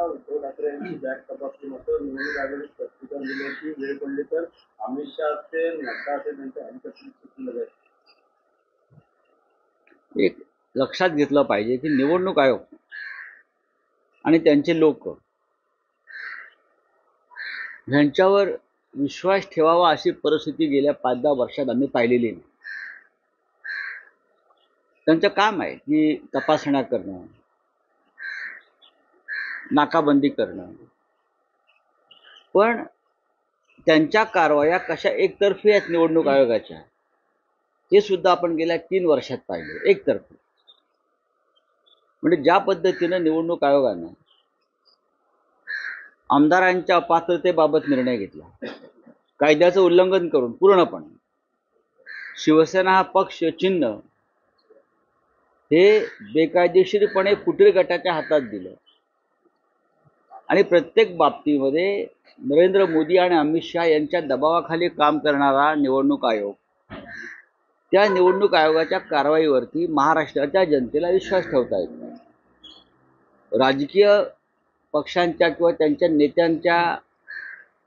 उद्धव ठाकरे यांची बॅग तपासली मात्र निवडणूक आयोगाने स्पष्टीकरण दिले की वेळ पडली तर अमित शहा असेल नड्डा असेल त्यांच्या हेलिकॉप्टर एक लक्षात घेतलं पाहिजे की निवडणूक आयोग आणि त्यांचे लोक ह्यांच्यावर विश्वास ठेवावा अशी परिस्थिती गेल्या 5-10 वर्षात आम्ही पाहिलेली नाही. त्यांचं काम आहे की तपासण्या करणं, नाकाबंदी करणं, पण त्यांच्या कारवाया कशा एकतर्फी आहेत निवडणूक आयोगाच्या हे सुद्धा आपण गेल्या 3 वर्षात पाहिले. एकतर्फी म्हणजे ज्या पद्धतीनं निवडणूक आयोगानं आमदारांच्या अपात्रतेबाबत निर्णय घेतला, कायद्याचं उल्लंघन करून पूर्णपणे शिवसेना हा पक्ष चिन्ह हे बेकायदेशीरपणे फुटीर गटाच्या हातात दिलं आणि प्रत्येक बाबतीमध्ये नरेंद्र मोदी आणि अमित शहा यांच्या दबावाखाली काम करणारा निवडणूक आयोग, त्या निवडणूक आयोगाच्या कारवाईवरती महाराष्ट्राच्या जनतेला विश्वास ठेवता येत नाही. राजकीय पक्षांच्या किंवा त्यांच्या नेत्यांच्या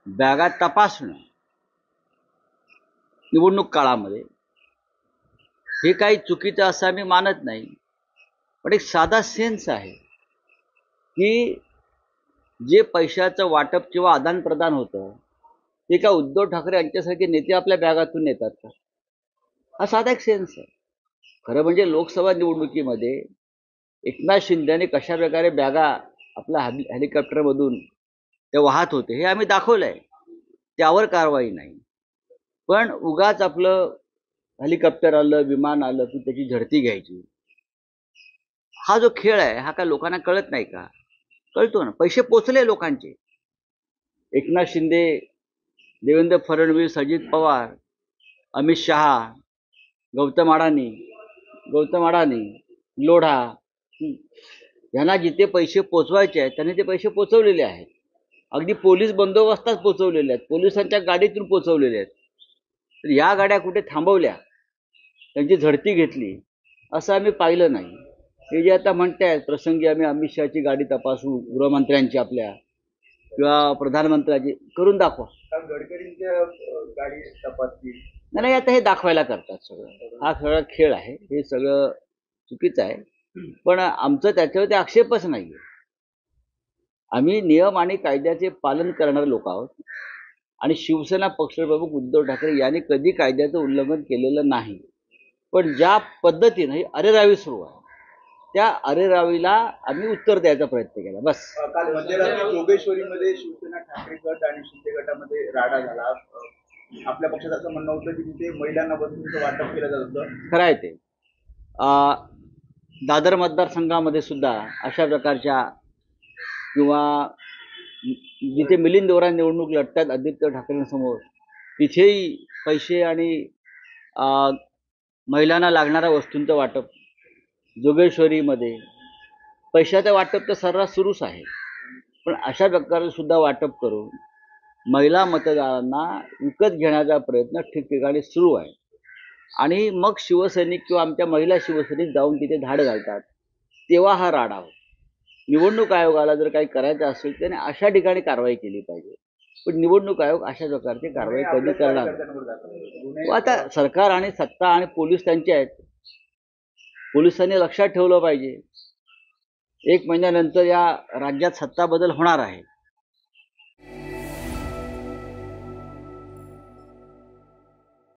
बॅगा तपासणं निवडणूक काळामध्ये हे काही चुकीचं असं आम्ही मानत नाही, पण एक साधा सेन्स आहे की जे पैशाचं वाटप किंवा आदान प्रदान होतं ते का उद्धव ठाकरे यांच्यासारखे नेते आपल्या बॅगातून नेतात का? हा साधा एक सेन्स आहे. खरं म्हणजे लोकसभा निवडणुकीमध्ये एकनाथ शिंदेने कशा प्रकारे बॅगा आपल्या हेलिकॉप्टरमधून ते वाहत होते हे आम्ही दाखवलं आहे, त्यावर कारवाई नाही. पण उगाच आपलं हेलिकॉप्टर आलं, विमान आलं की त्याची झडती घ्यायची, हा जो खेळ आहे हा काय लोकांना कळत नाही का? कळतो ना. पैसे पोचले लोकांचे. एकनाथ शिंदे, देवेंद्र फडणवीस, अजित पवार, अमित शहा, गौतम अडाणी, लोढा यांना जिथे पैसे पोचवायचे आहेत त्यांनी ते पैसे पोचवलेले आहेत. अगदी पोलीस बंदोबस्तात पोचवलेले आहेत, पोलिसांच्या गाडीतून पोचवलेले आहेत. तर या गाड्या कुठे थांबवल्या, त्यांची झडती घेतली असं आम्ही पाहिलं नाही. हे जे आता म्हणतायत प्रसंगी आम्ही अमित शहाची गाडी तपासू, गृहमंत्र्यांची आपल्या किंवा प्रधानमंत्र्यांची, करून दाखवा. गडकरींच्या गाडी तपासली नाही, आता हे दाखवायला करतात सगळं. हा सगळा खेळ आहे, हे सगळं चुकीचं आहे. पण आमचं त्याच्यावरती आक्षेपच नाही आहे. आम्ही नियम आणि कायद्याचे पालन करणारे लोक आहोत आणि शिवसेना पक्षप्रमुख उद्धव ठाकरे यांनी कधी कायद्याचं उल्लंघन केलेलं नाही. पण ज्या पद्धतीनं ही अरेरावी सुरू आहे त्या अरेरावीला आम्ही उत्तर द्यायचा प्रयत्न केला. बस. काल मध्यरात्री जोगेश्वरीमध्ये शिवसेना ठाकरे गट आणि शिंदे गटामध्ये राडा झाला. आपल्या पक्षाचं असं म्हणणं होतं की तिथे महिलांना वस्तूंचं वाटप केलं जात होतं. खरं आहे ते. दादर मतदारसंघामध्ये सुद्धा अशा प्रकारच्या किंवा जिथे मिलिंद देवरा निवडणूक लढतात आदित्य ठाकरेंसमोर, तिथेही पैसे आणि महिलांना लागणाऱ्या वस्तूंचं वाटप, जोगेश्वरीमध्ये पैशाचं वाटप तर सर्रास सुरूच आहे. पण अशा प्रकारे सुद्धा वाटप करून महिला मतदारांना विकत घेण्याचा प्रयत्न ठिकठिकाणी सुरू आहे. आणि मग शिवसैनिक किंवा आमच्या महिला शिवसैनिक जाऊन तिथे धाड घालतात, तेव्हा हा राडा होतो. निवडणूक आयोगाला जर काही करायचं असेल त्याने अशा ठिकाणी कारवाई केली पाहिजे. पण निवडणूक आयोग अशा प्रकारची कारवाई कधी करणार? आता सरकार आणि सत्ता आणि पोलीस त्यांचे आहेत. पोलिसांनी लक्षात ठेवलं पाहिजे 1 महिन्यानंतर या राज्यात सत्ता बदल होणार आहे.